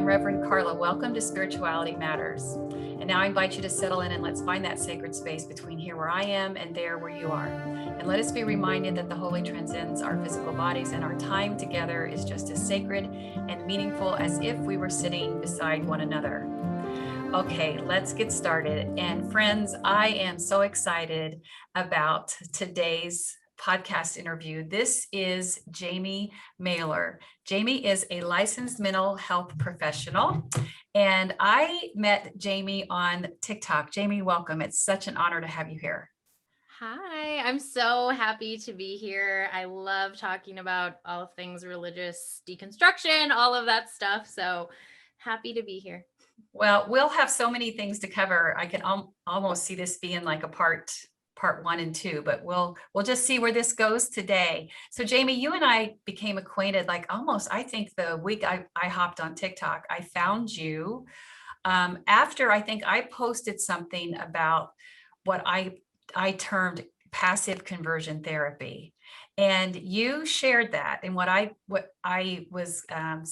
Reverend Karla. Welcome to Spirituality Matters. And now I invite you to settle in and let's find that sacred space between here where I am and there where you are. And let us be reminded that the holy transcends our physical bodies and our time together is just as sacred and meaningful as if we were sitting beside one another. Okay, let's get started. And friends, I am so excited about today's podcast interview. This is Jaime Mahler. Jaime is a licensed mental health professional, and I met Jaime on TikTok. Jaime, welcome. It's such an honor to have you here. Hi, I'm so happy to be here. I love talking about all things religious deconstruction, all of that stuff. So happy to be here. Well, we'll have so many things to cover. I can almost see this being like a part 1 and 2, but we'll just see where this goes today. So Jaime, you and I became acquainted like almost, I think the week I hopped on TikTok. I found you after I think I posted something about what I termed passive conversion therapy. And you shared that, and what I was I'm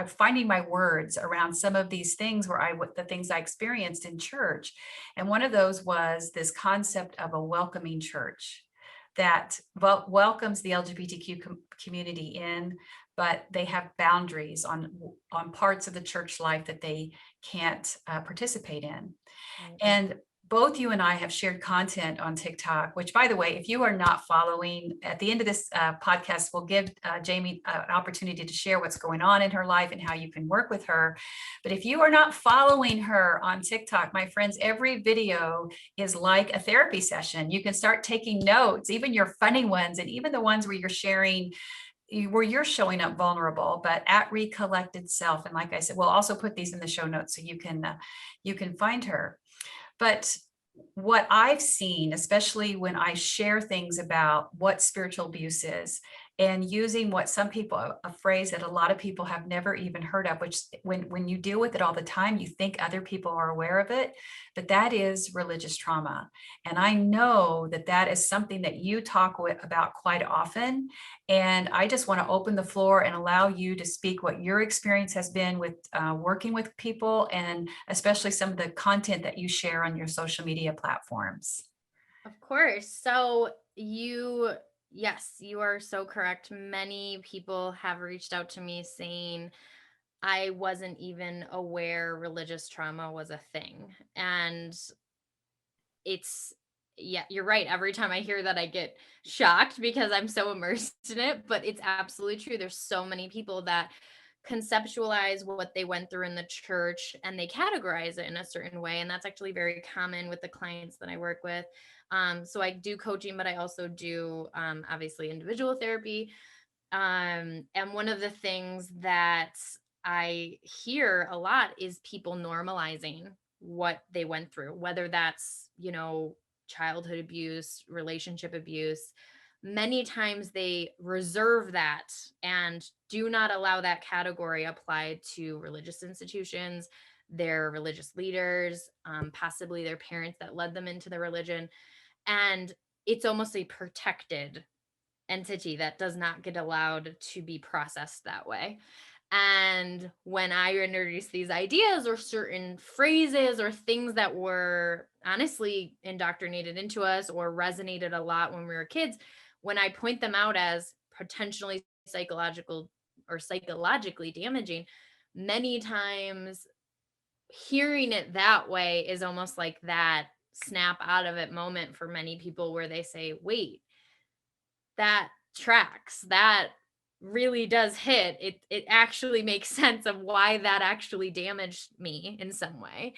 finding my words around some of these things the things I experienced in church, and one of those was this concept of a welcoming church that welcomes the LGBTQ community in, but they have boundaries on parts of the church life that they can't participate in. And both you and I have shared content on TikTok, which, by the way, if you are not following, at the end of this podcast, we'll give Jaime an opportunity to share what's going on in her life and how you can work with her. But if you are not following her on TikTok, my friends, every video is like a therapy session. You can start taking notes, even your funny ones, and even the ones where you're sharing where you're showing up vulnerable, but at Recollected Self. And like I said, we'll also put these in the show notes so you can find her. But what I've seen, especially when I share things about what spiritual abuse is, and using what some people, a phrase that a lot of people have never even heard of, which when you deal with it all the time, you think other people are aware of it, but that is religious trauma. And I know that that is something that you talk about quite often. And I just want to open the floor and allow you to speak what your experience has been with working with people, and especially some of the content that you share on your social media platforms. Of course. So yes, you are so correct. Many people have reached out to me saying I wasn't even aware religious trauma was a thing. And yeah, you're right. Every time I hear that, I get shocked because I'm so immersed in it, but it's absolutely true. There's so many people that conceptualize what they went through in the church and they categorize it in a certain way. And that's actually very common with the clients that I work with. So I do coaching, but I also do obviously individual therapy. And one of the things that I hear a lot is people normalizing what they went through, whether that's, childhood abuse, relationship abuse. Many times they reserve that and do not allow that category applied to religious institutions, their religious leaders, possibly their parents that led them into the religion. And it's almost a protected entity that does not get allowed to be processed that way. And when I introduce these ideas or certain phrases or things that were honestly indoctrinated into us or resonated a lot when we were kids, when I point them out as potentially psychologically damaging, many times hearing it that way is almost like that snap out of it moment for many people where they say, wait, that tracks, that really does hit. It actually makes sense of why that actually damaged me in some way.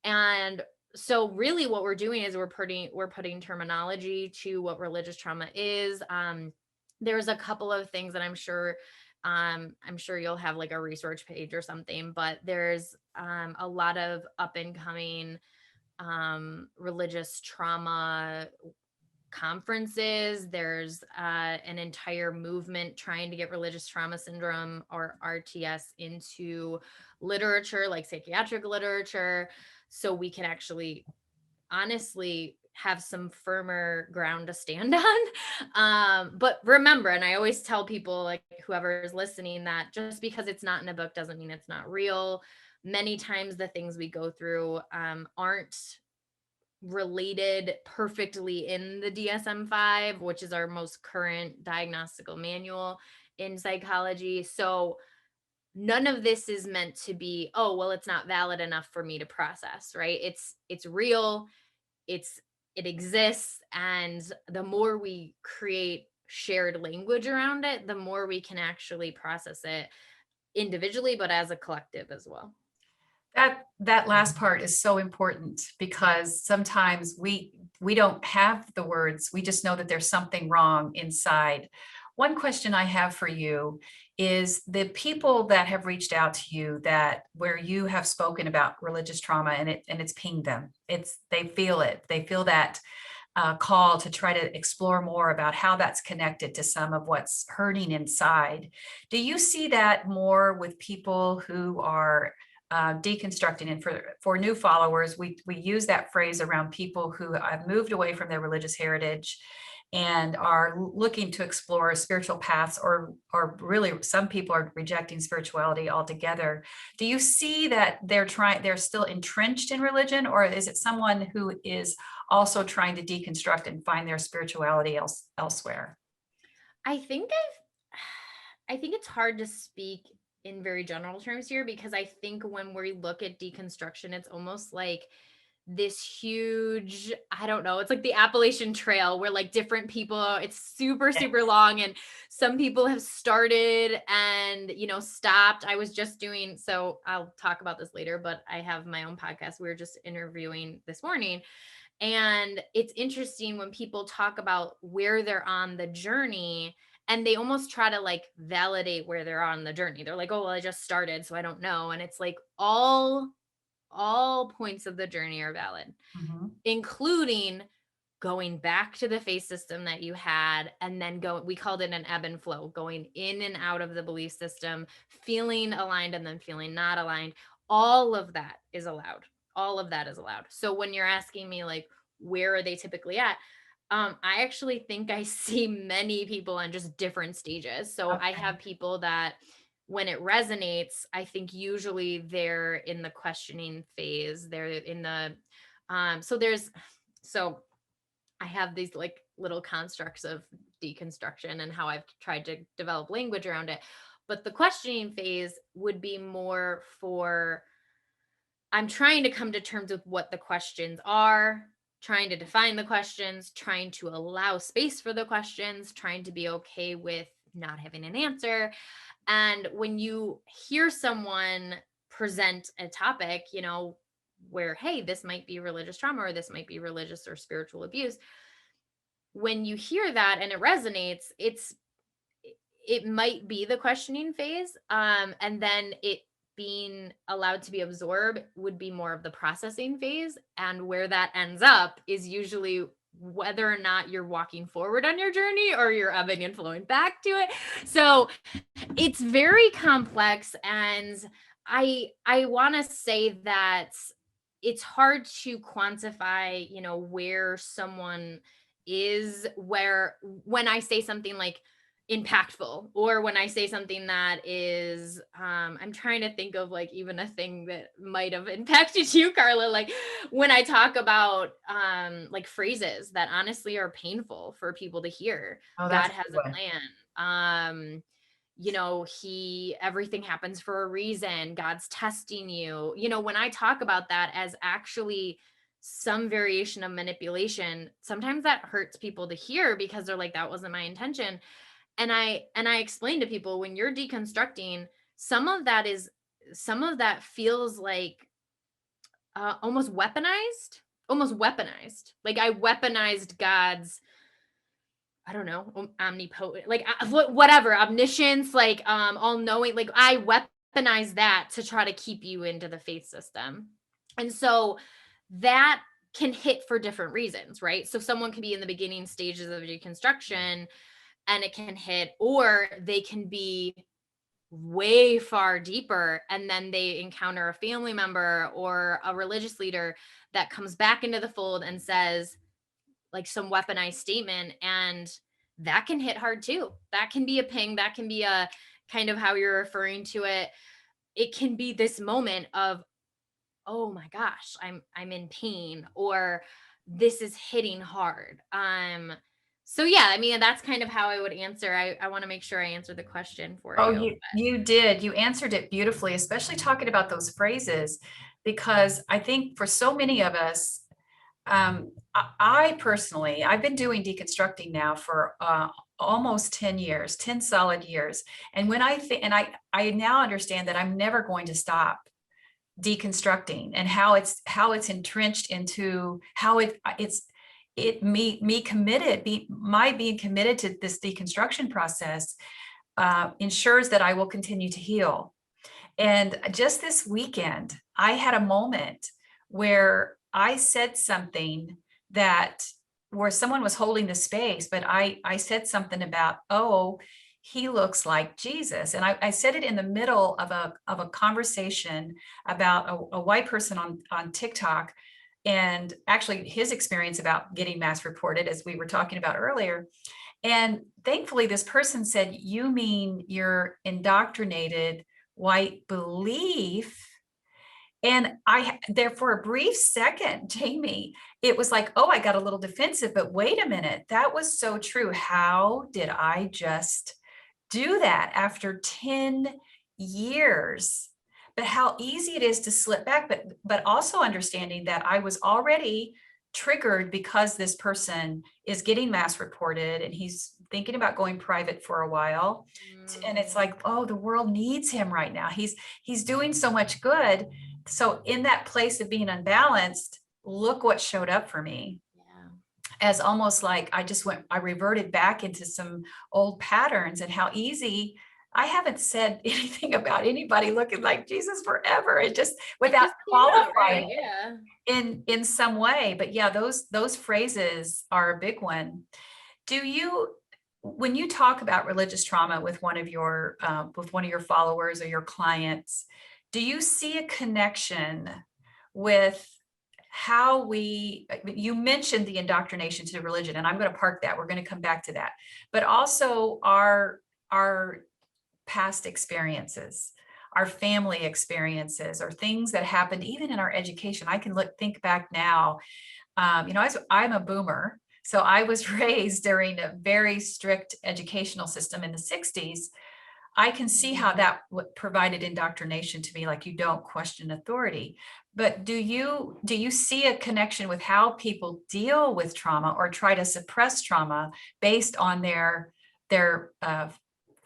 And so really what we're doing is we're putting terminology to what religious trauma is. There's a couple of things that I'm sure you'll have like a research page or something, but there's a lot of up and coming religious trauma conferences. There's an entire movement trying to get religious trauma syndrome or RTS into literature, like psychiatric literature, so we can actually honestly have some firmer ground to stand on. But remember, and I always tell people, like whoever is listening, that just because it's not in a book doesn't mean it's not real. Many times the things we go through aren't related perfectly in the DSM-5, which is our most current diagnostical manual in psychology. So none of this is meant to be, oh, well, it's not valid enough for me to process, right? It's real, it's it exists, and the more we create shared language around it, the more we can actually process it individually, but as a collective as well. That last part is so important because sometimes we don't have the words. We just know that there's something wrong inside. One question I have for you is the people that have reached out to you that where you have spoken about religious trauma and it's pinged them. They feel it. They feel that call to try to explore more about how that's connected to some of what's hurting inside. Do you see that more with people who are deconstructing? And for new followers, we use that phrase around people who have moved away from their religious heritage and are looking to explore spiritual paths, or really some people are rejecting spirituality altogether. Do you see that they're still entrenched in religion, or is it someone who is also trying to deconstruct and find their spirituality elsewhere? I think I think it's hard to speak in very general terms here, because I think when we look at deconstruction, it's almost like this huge, I don't know, it's like the Appalachian Trail where like different people, it's super, super long, and some people have started and, stopped. I was just doing, so I'll talk about this later, but I have my own podcast. We were just interviewing this morning. And it's interesting when people talk about where they're on the journey, and they almost try to like validate where they're on the journey. They're like, oh, well, I just started, so I don't know. And it's like all points of the journey are valid, Mhm. including going back to the faith system that you had, and then we called it an ebb and flow, going in and out of the belief system, feeling aligned and then feeling not aligned. All of that is allowed. All of that is allowed. So when you're asking me like, where are they typically at? I actually think I see many people on just different stages. So I Okay. have people that when it resonates, I think usually they're in the questioning phase. They're in the so I have these like little constructs of deconstruction and how I've tried to develop language around it. But the questioning phase would be more for, I'm trying to come to terms with what the questions are, trying to define the questions, trying to allow space for the questions, trying to be okay with not having an answer. And when you hear someone present a topic, where, hey, this might be religious trauma, or this might be religious or spiritual abuse, when you hear that and it resonates, it might be the questioning phase. And then it being allowed to be absorbed would be more of the processing phase. And where that ends up is usually whether or not you're walking forward on your journey or you're ebbing and flowing back to it. So it's very complex. And I want to say that it's hard to quantify, where someone is, where when I say something like impactful, or when I say something that is I'm trying to think of like even a thing that might have impacted you, Carla, like when I talk about like phrases that honestly are painful for people to hear. Oh, that's God a has good a one. plan. Everything happens for a reason. God's testing you. When I talk about that as actually some variation of manipulation, sometimes that hurts people to hear because they're like, that wasn't my intention. And I explain to people, when you're deconstructing, some of that feels like almost weaponized. Like I weaponized God's, I don't know, omnipotent, like whatever, omniscience, like all knowing, like I weaponize that to try to keep you into the faith system. And so that can hit for different reasons, right? So someone can be in the beginning stages of deconstruction and it can hit, or they can be way far deeper and then they encounter a family member or a religious leader that comes back into the fold and says, like some weaponized statement, and that can hit hard too. That can be a ping, that can be a kind of how you're referring to it. It can be this moment of, oh my gosh, I'm in pain, or this is hitting hard. So yeah, I mean, that's kind of how I would answer. I want to make sure I answer the question for Oh, you. you did. You answered it beautifully, especially talking about those phrases, because I think for so many of us, I personally, I've been doing deconstructing now for almost 10 years, 10 solid years. And when I think, and I now understand that I'm never going to stop deconstructing, and how it's entrenched into how my being committed to this deconstruction process ensures that I will continue to heal. And just this weekend, I had a moment where I said something that where someone was holding the space, but I said something about, oh, he looks like Jesus. And I said it in the middle of a conversation about a white person on TikTok, and actually his experience about getting mass reported, as we were talking about earlier. And thankfully, this person said, you mean your indoctrinated white belief? And there for a brief second, Jamie, it was like, oh, I got a little defensive, but wait a minute, that was so true. How did I just do that after 10 years? But how easy it is to slip back, but also understanding that I was already triggered because this person is getting mass reported and he's thinking about going private for a while. And it's like, oh, the world needs him right now. He's doing so much good. So in that place of being unbalanced, look what showed up for me. Yeah. As almost like I reverted back into some old patterns, and how easy. I haven't said anything about anybody looking like Jesus forever. It just without Just came out, right? qualifying Yeah. in some way. But yeah, those phrases are a big one. Do you, when you talk about religious trauma with one of your followers or your clients, do you see a connection with how you mentioned the indoctrination to religion, and I'm going to park that. We're going to come back to that, but also our past experiences, our family experiences, or things that happened even in our education. I can think back now. I'm a boomer, so I was raised during a very strict educational system in the 60s. I can see how that provided indoctrination to me, like you don't question authority. But do you see a connection with how people deal with trauma or try to suppress trauma based on their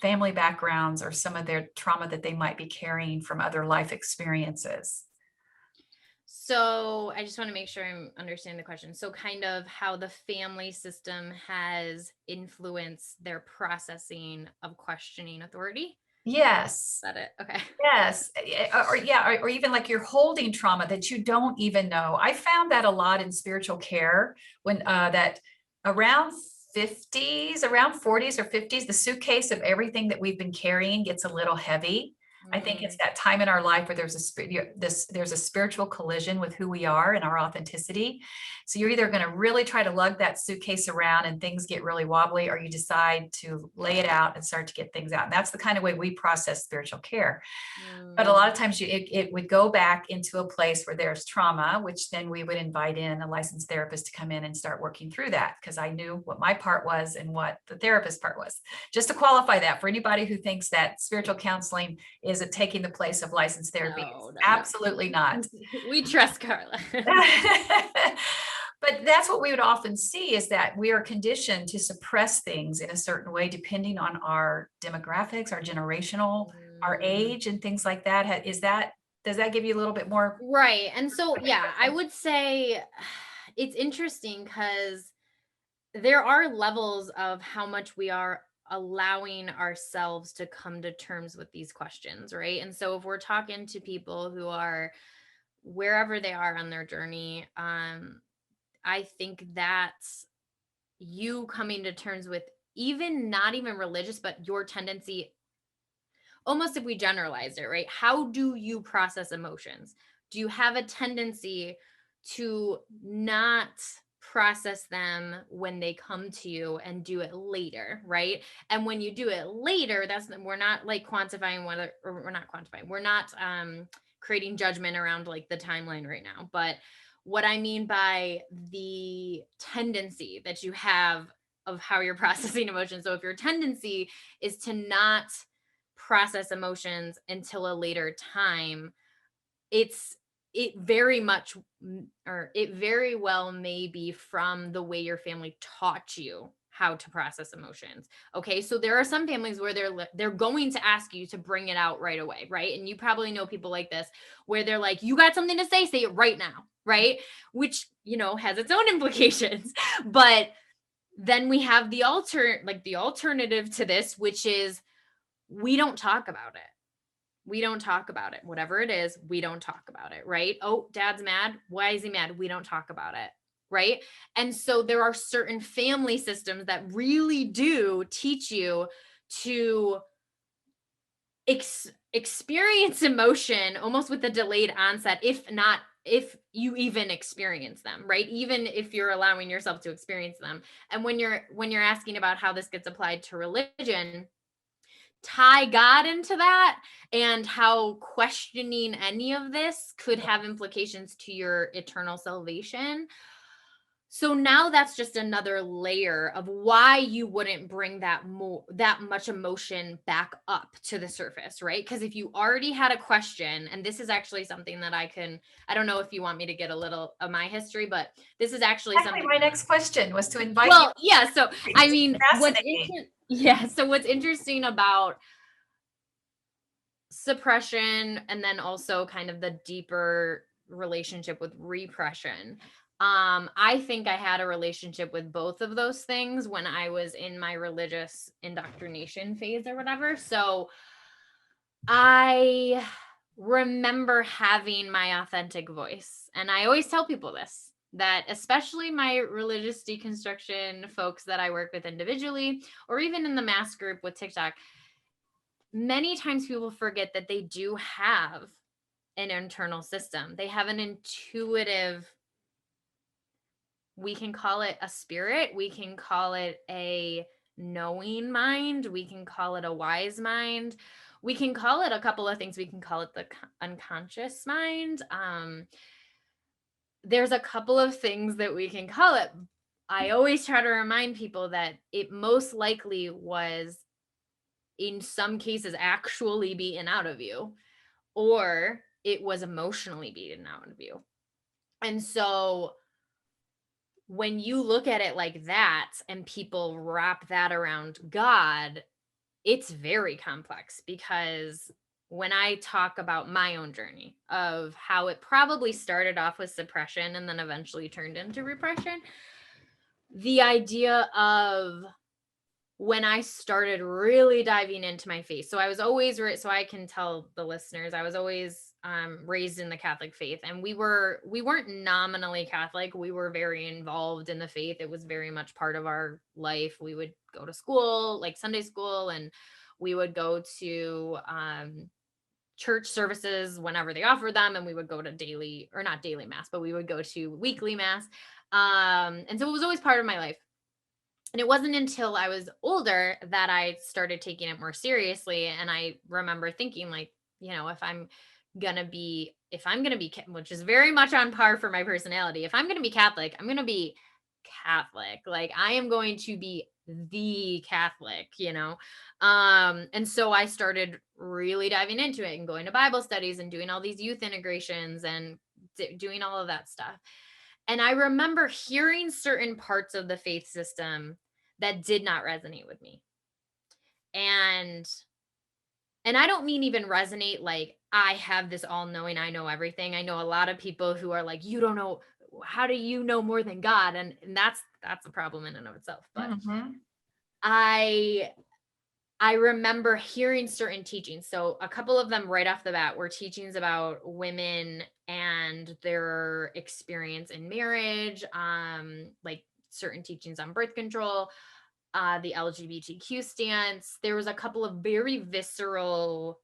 family backgrounds, or some of their trauma that they might be carrying from other life experiences? So I just want to make sure I'm understanding the question. So kind of how the family system has influenced their processing of questioning authority. Is Yes. that it? Okay. Yes. Or even like you're holding trauma that you don't even know. I found that a lot in spiritual care, when that around 50s, around 40s or 50s, the suitcase of everything that we've been carrying gets a little heavy. I think it's that time in our life where there's a spiritual collision with who we are and our authenticity. So you're either going to really try to lug that suitcase around and things get really wobbly, or you decide to lay it out and start to get things out. And that's the kind of way we process spiritual care. But a lot of times it would go back into a place where there's trauma, which then we would invite in a licensed therapist to come in and start working through that, because I knew what my part was and what the therapist part was. Just to qualify that for anybody who thinks that spiritual counseling is taking the place of licensed therapy. No. Absolutely not. We trust Karla. But that's what we would often see, is that we are conditioned to suppress things in a certain way, depending on our demographics, our generational, our age, and things like that. Does that give you a little bit more? Right. And so, yeah, I would say it's interesting because there are levels of how much we are allowing ourselves to come to terms with these questions, right? And so if we're talking to people who are wherever they are on their journey, I think that's you coming to terms with, even not even religious, but your tendency, almost if we generalize it, right? How do you process emotions? Do you have a tendency to not process them when they come to you and do it later, right? And when you do it later, we're not like quantifying whether, or we're not quantifying, we're not creating judgment around like the timeline right now. But what I mean by the tendency that you have of how you're processing emotions. So if your tendency is to not process emotions until a later time, it very much, or it very well may be from the way your family taught you how to process emotions. Okay, so there are some families where they're going to ask you to bring it out right away, right? And you probably know people like this where they're like, you got something to say it right now, right? Which, has its own implications. But then we have the alternative to this, which is we don't talk about it. We don't talk about it. Whatever it is, we don't talk about it, right? Oh, dad's mad. Why is he mad? We don't talk about it, right? And so there are certain family systems that really do teach you to experience emotion almost with a delayed onset, if you even experience them, right? Even if you're allowing yourself to experience them. And when you're asking about how this gets applied to religion, tie God into that and how questioning any of this could have implications to your eternal salvation. So now that's just another layer of why you wouldn't bring that much emotion back up to the surface, right? Because if you already had a question, and this is actually something that I don't know if you want me to get a little of my history, but this is actually something. My next question was to invite you. Well, yeah. So I mean, fascinating. So what's interesting about suppression and then also kind of the deeper relationship with repression. I think I had a relationship with both of those things when I was in my religious indoctrination phase or whatever. So I remember having my authentic voice. And I always tell people this, that especially my religious deconstruction folks that I work with individually, or even in the mass group with TikTok, many times people forget that they do have an internal system. They have an intuitive, we can call it a spirit, we can call it a knowing mind, we can call it a wise mind, we can call it a couple of things. We can call it the unconscious mind. There's a couple of things that we can call it. I always try to remind people that it most likely was, in some cases, actually beaten out of you, or it was emotionally beaten out of you. And so when you look at it like that and people wrap that around God, it's very complex, because when I talk about my own journey of how it probably started off with suppression and then eventually turned into repression, the idea of when I started really diving into my faith. So I was always, so I can tell the listeners, I was always raised in the Catholic faith, and we weren't nominally Catholic. We were very involved in the faith. It was very much part of our life. We would go to school, like Sunday school, and we would go to church services whenever they offered them, and we would go to daily, or not daily mass, but we would go to weekly mass. And so it was always part of my life. And it wasn't until I was older that I started taking it more seriously. And I remember thinking, like, if I'm going to be, which is very much on par for my personality, if I'm going to be Catholic, I'm going to be Catholic. Like, I am going to be the Catholic, and so I started really diving into it and going to Bible studies and doing all these youth integrations and doing all of that stuff. And I remember hearing certain parts of the faith system that did not resonate with me. And I don't mean even resonate like I have this all knowing, I know everything. I know a lot of people who are like, you don't know, how do you know more than God? And that's a problem in and of itself. But I remember hearing certain teachings. So a couple of them right off the bat were teachings about women and their experience in marriage, like certain teachings on birth control, the LGBTQ stance. There was a couple of very visceral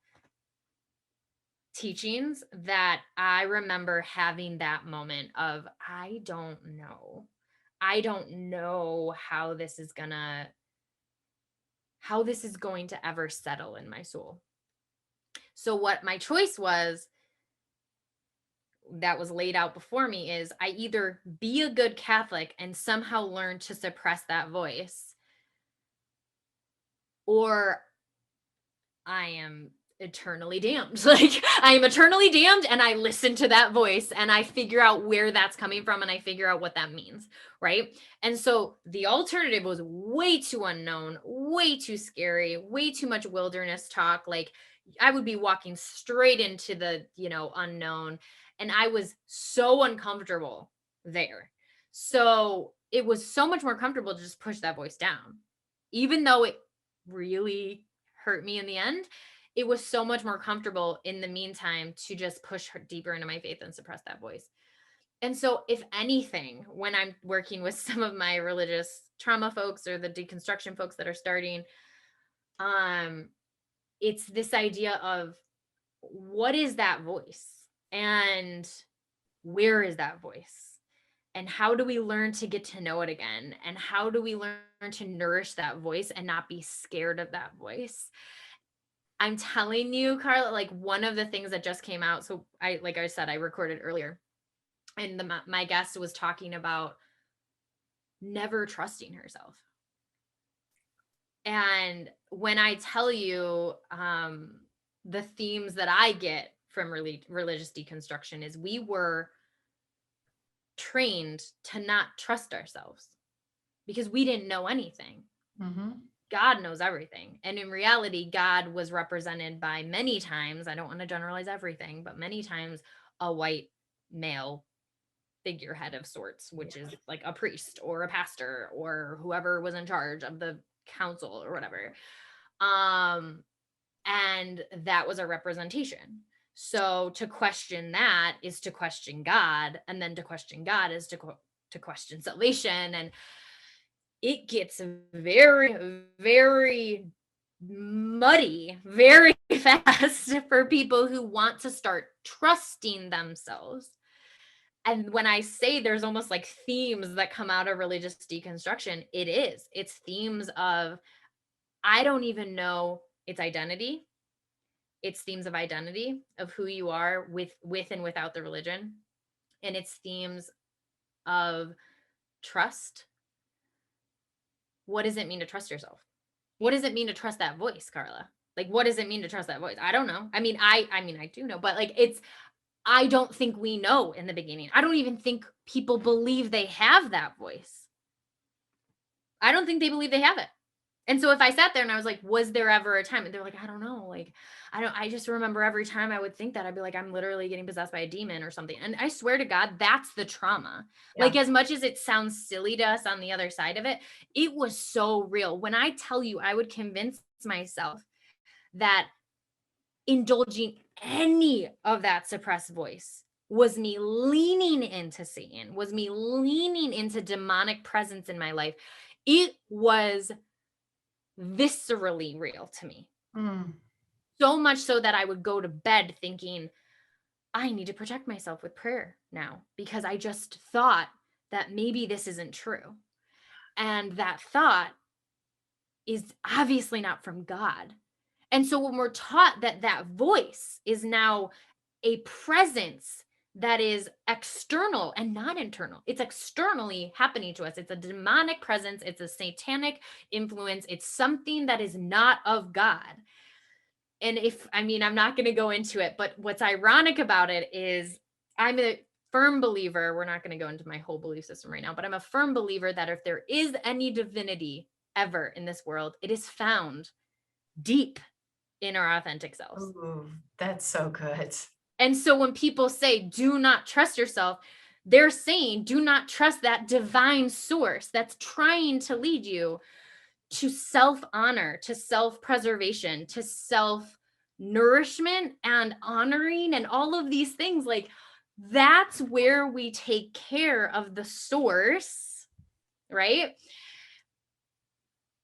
teachings that I remember having that moment of, I don't know. I don't know how this is going to ever settle in my soul. So what my choice was, that was laid out before me, is I either be a good Catholic and somehow learn to suppress that voice, or I am eternally damned. Like, I am eternally damned, and I listen to that voice and I figure out where that's coming from and I figure out what that means. Right. And so the alternative was way too unknown, way too scary, way too much wilderness talk. Like, I would be walking straight into the, unknown. And I was so uncomfortable there. So it was so much more comfortable to just push that voice down, even though it really hurt me in the end. It was so much more comfortable in the meantime to just push her deeper into my faith and suppress that voice. And so, if anything, when I'm working with some of my religious trauma folks or the deconstruction folks that are starting, it's this idea of, what is that voice and where is that voice? And how do we learn to get to know it again? And how do we learn to nourish that voice and not be scared of that voice? I'm telling you, Karla, like, one of the things that just came out. So like I said, I recorded earlier, and my guest was talking about never trusting herself. And when I tell you, the themes that I get from religious deconstruction is, we were trained to not trust ourselves because we didn't know anything. Mm-hmm. God knows everything. And in reality, God was represented by, many times, I don't want to generalize everything, but many times, a white male figurehead of sorts, which is like a priest or a pastor or whoever was in charge of the council or whatever. And that was a representation. So to question that is to question God, and then to question God is to question salvation. And it gets very, very muddy very fast for people who want to start trusting themselves. And when I say there's almost like themes that come out of religious deconstruction, it's themes of, I don't even know its identity. It's themes of identity, of who you are with and without the religion. And it's themes of trust. What does it mean to trust yourself? What does it mean to trust that voice, Karla? Like, what does it mean to trust that voice? I don't know. I mean, I do know, but like, I don't think we know in the beginning. I don't even think people believe they have that voice. I don't think they believe they have it. And so if I sat there and I was like, was there ever a time? And they're like, I don't know. Like, I just remember every time I would think that, I'd be like, I'm literally getting possessed by a demon or something. And I swear to God, that's the trauma. Yeah. Like, as much as it sounds silly to us on the other side of it, it was so real. When I tell you, I would convince myself that indulging any of that suppressed voice was me leaning into Satan, was me leaning into demonic presence in my life. It was viscerally real to me. So much so that I would go to bed thinking, I need to protect myself with prayer now, because I just thought that maybe this isn't true. And that thought is obviously not from God. And so when we're taught that that voice is now a presence that is external and not internal, it's externally happening to us. It's a demonic presence. It's a satanic influence. It's something that is not of God. And I'm not going to go into it, but what's ironic about it is, I'm a firm believer, we're not going to go into my whole belief system right now, but I'm a firm believer that if there is any divinity ever in this world, it is found deep in our authentic selves. Ooh, that's so good. And so when people say, do not trust yourself, they're saying, do not trust that divine source that's trying to lead you to self-honor, to self-preservation, to self-nourishment and honoring and all of these things. Like, that's where we take care of the source, right?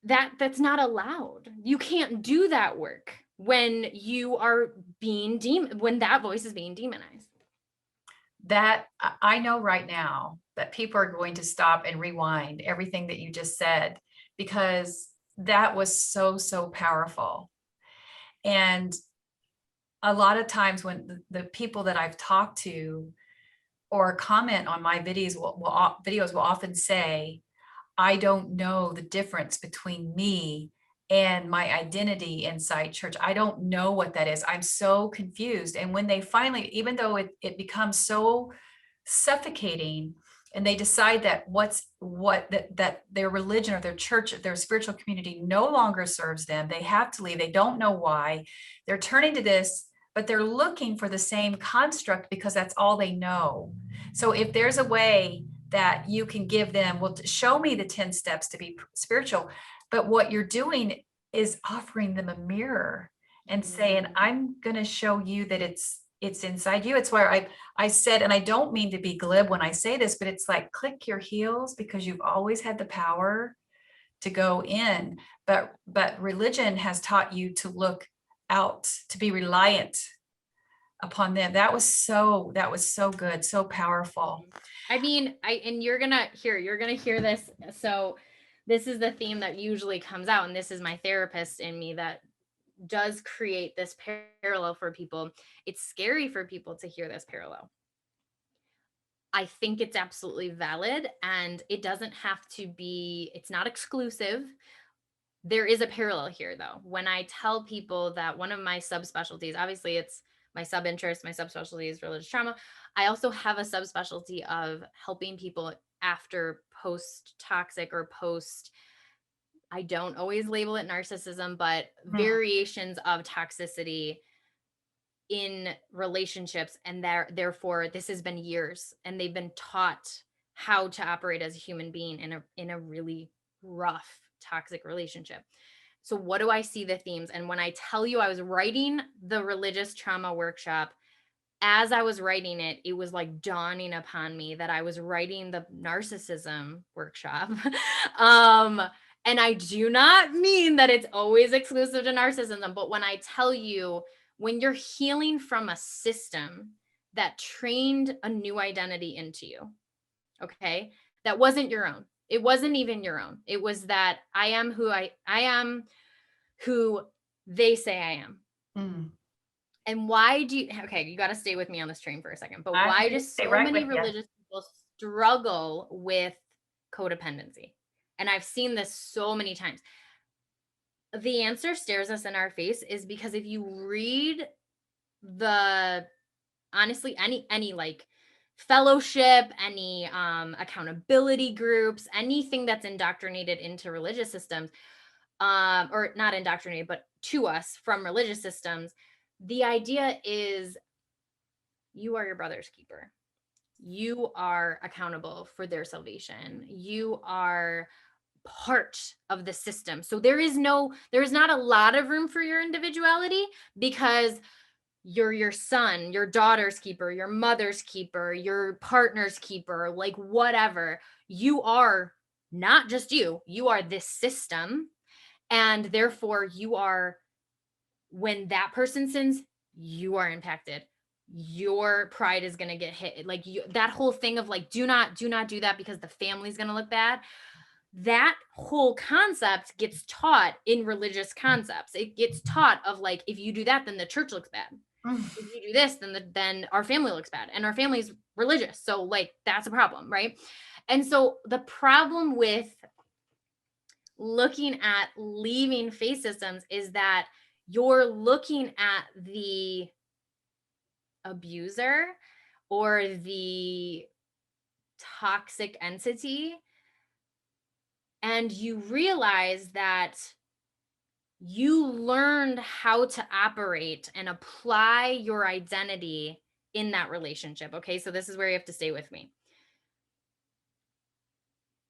That's not allowed. You can't do that work when you are when that voice is being demonized. that I know right now that people are going to stop and rewind everything that you just said, because that was so, so powerful. And a lot of times when the people that I've talked to or comment on my videos will often say, I don't know the difference between me and my identity inside church. I don't know what that is. I'm so confused. And when they finally, even though it becomes so suffocating, and they decide that that their religion or their church, their spiritual community no longer serves them, they have to leave. They don't know why. They're turning to this, but they're looking for the same construct because that's all they know. So if there's a way that you can give them, well, show me the 10 steps to be spiritual. But what you're doing is offering them a mirror and saying, I'm going to show you that it's inside you. It's why I said, and I don't mean to be glib when I say this, but it's like, click your heels, because you've always had the power to go in. But religion has taught you to look out, to be reliant upon them. That was so good, so powerful. I mean, and you're gonna hear this. So this is the theme that usually comes out, and this is my therapist in me that does create this parallel for people. It's scary for people to hear this parallel. I think it's absolutely valid, and it doesn't have to be, it's not exclusive. There is a parallel here, though. When I tell people that one of my subspecialties, obviously it's my subinterest, my subspecialty is religious trauma. I also have a subspecialty of helping people after post toxic or post, I don't always label it narcissism, but variations of toxicity in relationships. And therefore this has been years, and they've been taught how to operate as a human being in a really rough toxic relationship. So what do I see the themes? And when I tell you I was writing the religious trauma workshop, as I was writing it, it was like dawning upon me that I was writing the narcissism workshop. And I do not mean that it's always exclusive to narcissism, but when I tell you, when you're healing from a system that trained a new identity into you, okay, that wasn't your own. It wasn't even your own. It was that I am who I am, who they say I am. Mm. And why do you, okay, you got to stay with me on this train for a second, but I'm why gonna do stay so right many with you. religious people struggle with codependency? And I've seen this so many times. The answer stares us in our face is because if you read the, honestly, any like fellowship, any accountability groups, anything that's indoctrinated into religious systems, or not indoctrinated, but to us from religious systems, the idea is you are your brother's keeper. You are accountable for their salvation. You are part of the system. So there is not a lot of room for your individuality, because you're your son, your daughter's keeper, your mother's keeper, your partner's keeper, like whatever. You are not just you are this system. And therefore you are, when that person sins, you are impacted. Your pride is going to get hit. Like that whole thing of like, do not do that because the family's going to look bad. That whole concept gets taught in religious concepts. It gets taught of like, if you do that, then the church looks bad. If you do this, then our family looks bad, and our family's religious. So like, that's a problem, right? And so the problem with looking at leaving faith systems is that you're looking at the abuser or the toxic entity, and you realize that you learned how to operate and apply your identity in that relationship. Okay, so this is where you have to stay with me.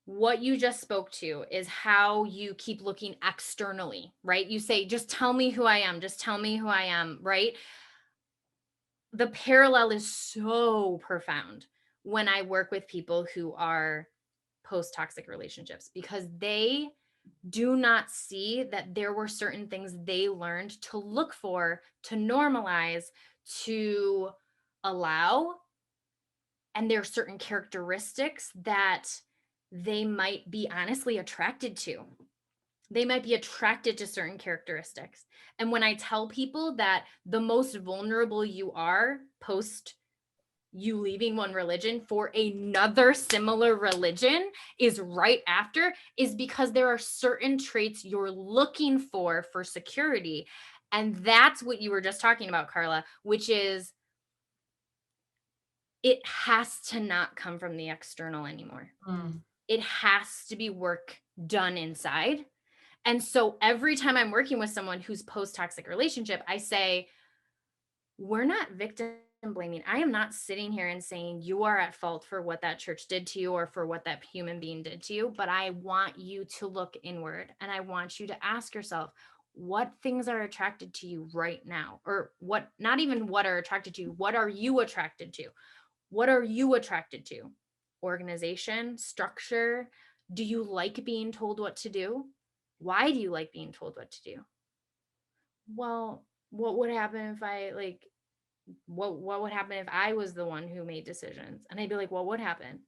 What you just spoke to is how you keep looking externally, right? You say, just tell me who I am, just tell me who I am, right? The parallel is so profound when I work with people who are post-toxic relationships, because they do not see that there were certain things they learned to look for, to normalize, to allow, and there are certain characteristics that they might be honestly attracted to. They might be attracted to certain characteristics. And when I tell people that the most vulnerable you are post you leaving one religion for another similar religion is right after, is because there are certain traits you're looking for security. And that's what you were just talking about, Karla, which is it has to not come from the external anymore. It has to be work done inside. And so every time I'm working with someone who's post-toxic relationship, I say, we're not victim blaming. I am not sitting here and saying you are at fault for what that church did to you or for what that human being did to you, but I want you to look inward and I want you to ask yourself, what things are attracted to you right now? Or what, not even what are attracted to you, what are you attracted to? What are you attracted to? Organization, structure? Do you like being told what to do? Why do you like being told what to do? Well, what would happen if I what would happen if I was the one who made decisions? And I'd be like, what would happen?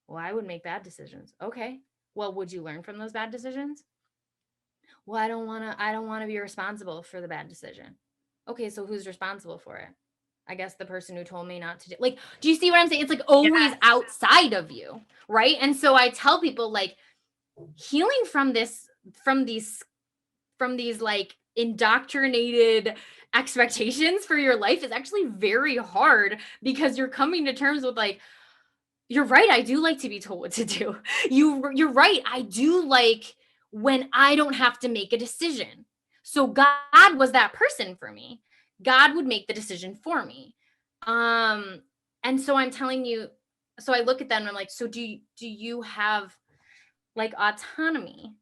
Well, I would make bad decisions. Okay. Well, would you learn from those bad decisions? Well, I don't want to be responsible for the bad decision. Okay, so who's responsible for it? I guess the person who told me not to do. Like, do you see what I'm saying? It's like always outside of you, right? And so I tell people like healing from these like indoctrinated expectations for your life is actually very hard because you're coming to terms with like, you're right, I do like to be told what to do. You're right, I do like when I don't have to make a decision. So God was that person for me. God would make the decision for me. And so I'm telling you, so I look at them and I'm like, so do you have like autonomy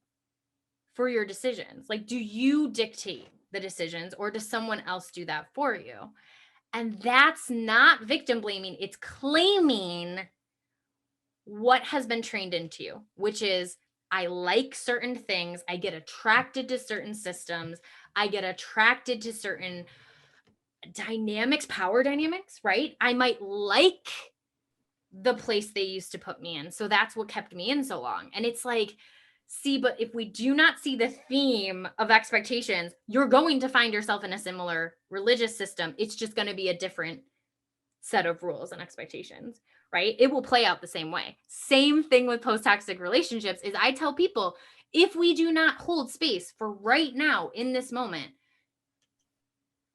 for your decisions? Like, do you dictate the decisions or does someone else do that for you? And that's not victim blaming. It's claiming what has been trained into you, which is I like certain things. I get attracted to certain systems. I get attracted to certain dynamics, power dynamics, right? I might like the place they used to put me in. So that's what kept me in so long. And it's like, see, but if we do not see the theme of expectations, you're going to find yourself in a similar religious system. It's just going to be a different set of rules and expectations, right? It will play out the same way. Same thing with post-toxic relationships is I tell people, if we do not hold space for right now in this moment,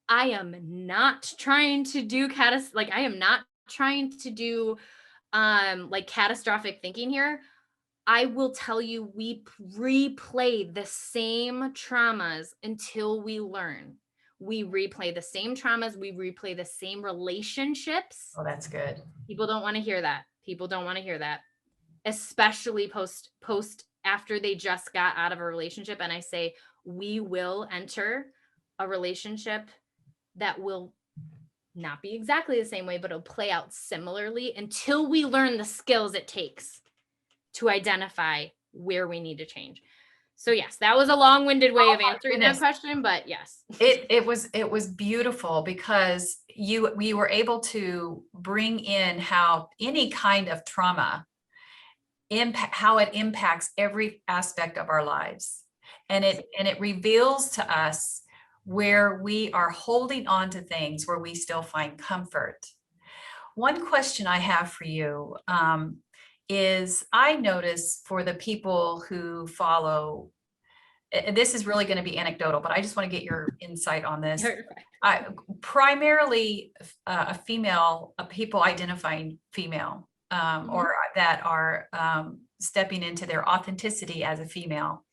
I am not trying to do I am not trying to do like catastrophic thinking here. I will tell you, we replay the same traumas until we learn. We replay the same traumas. We replay the same relationships. Oh, that's good. People don't want to hear that. People don't want to hear that, especially post after they just got out of a relationship. And I say, we will enter a relationship that will not be exactly the same way, but it'll play out similarly until we learn the skills it takes to identify where we need to change. So yes, that was a long-winded way of answering that question, but yes. It was beautiful because we were able to bring in how any kind of trauma how it impacts every aspect of our lives. And it reveals to us where we are holding on to things where we still find comfort. One question I have for you is I notice for the people who follow, this is really going to be anecdotal, but I just want to get your insight on this. Primarily people identifying female or that are stepping into their authenticity as a female.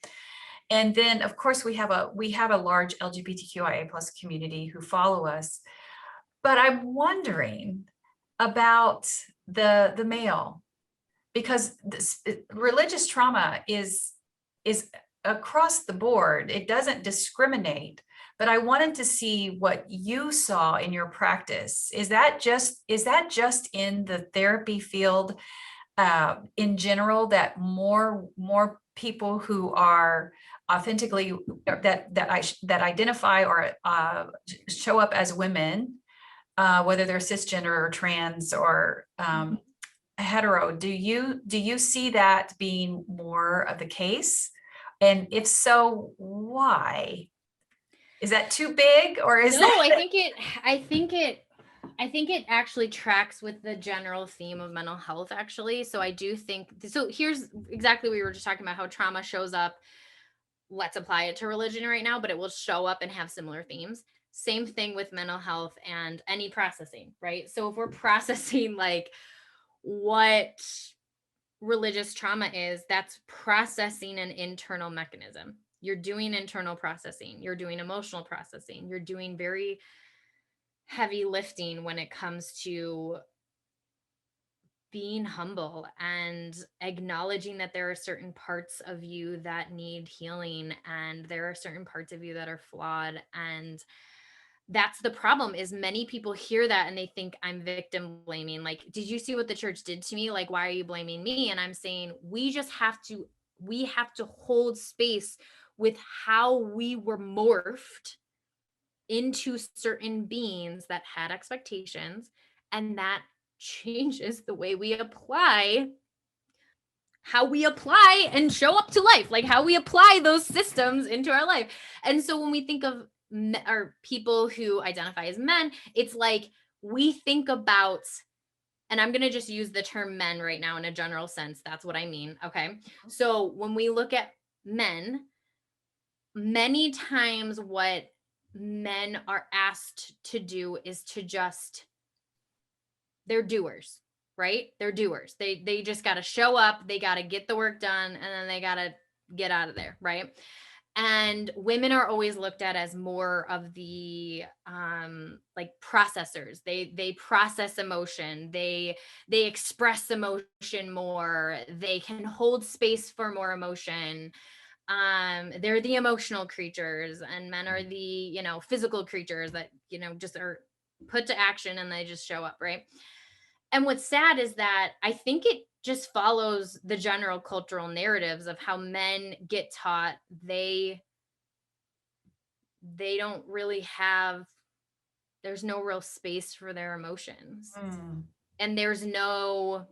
And then, of course, we have a large LGBTQIA+ community who follow us. But I'm wondering about the male, because religious trauma is across the board. It doesn't discriminate. But I wanted to see what you saw in your practice. Is that just in the therapy field in general, that more people who are authentically that identify or show up as women whether they're cisgender or trans or hetero. Do you see that being more of the case? And if so, why? Is that too big, or is No, that? I think it actually tracks with the general theme of mental health, actually. So I do think, so here's exactly what we were just talking about, how trauma shows up. Let's apply it to religion right now, but it will show up and have similar themes. Same thing with mental health and any processing, right? So if we're processing like what religious trauma is, that's processing an internal mechanism. You're doing internal processing, you're doing emotional processing, you're doing very heavy lifting when it comes to being humble and acknowledging that there are certain parts of you that need healing and there are certain parts of you that are flawed. And that's the problem, is many people hear that and they think I'm victim blaming. Like, did you see what the church did to me? Like, why are you blaming me? And I'm saying we have to hold space with how we were morphed into certain beings that had expectations, and that changes the way we apply, how we apply and show up to life, like how we apply those systems into our life. And so when we think of or people who identify as men, it's like we think about, and I'm going to just use the term men right now in a general sense, that's what I mean, okay? So when we look at men, many times what men are asked to do is to just, they're doers, right? They're doers. They just got to show up, they got to get the work done, and then they got to get out of there, right? And women are always looked at as more of the like processors. They process emotion, they express emotion more, they can hold space for more emotion. They're the emotional creatures, and men are the, you know, physical creatures that, you know, just are put to action and they just show up, right? And what's sad is that I think it just follows the general cultural narratives of how men get taught they don't really have, there's no real space for their emotions. And there's no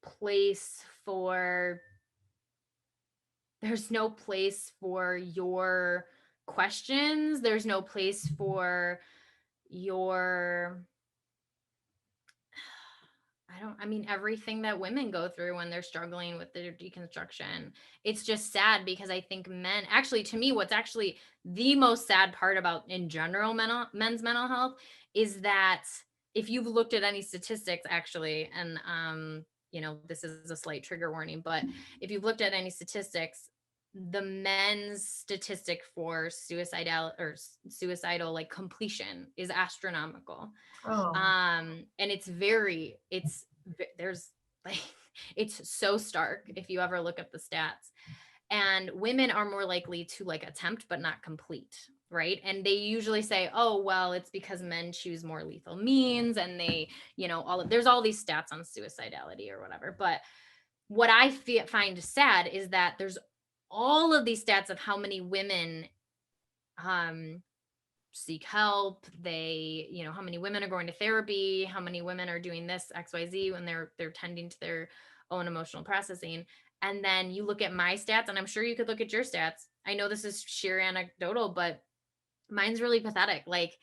place for your questions. There's no place for your, I mean, everything that women go through when they're struggling with their deconstruction. It's just sad because I think men, actually, to me, what's actually the most sad part about in general men's mental health is that if you've looked at any statistics, actually, and you know, this is a slight trigger warning, but if you've looked at any statistics, the men's statistic for suicidal like completion is astronomical. Oh, And there's like, it's so stark if you ever look at the stats. And women are more likely to like attempt but not complete, right? And they usually say, oh well, it's because men choose more lethal means, and they, you know, there's all these stats on suicidality or whatever. But what I find sad is that there's all of these stats of how many women seek help, they, you know, how many women are going to therapy, how many women are doing this XYZ when they're tending to their own emotional processing. And then you look at my stats, and I'm sure you could look at your stats. I know this is sheer anecdotal, but mine's really pathetic. Like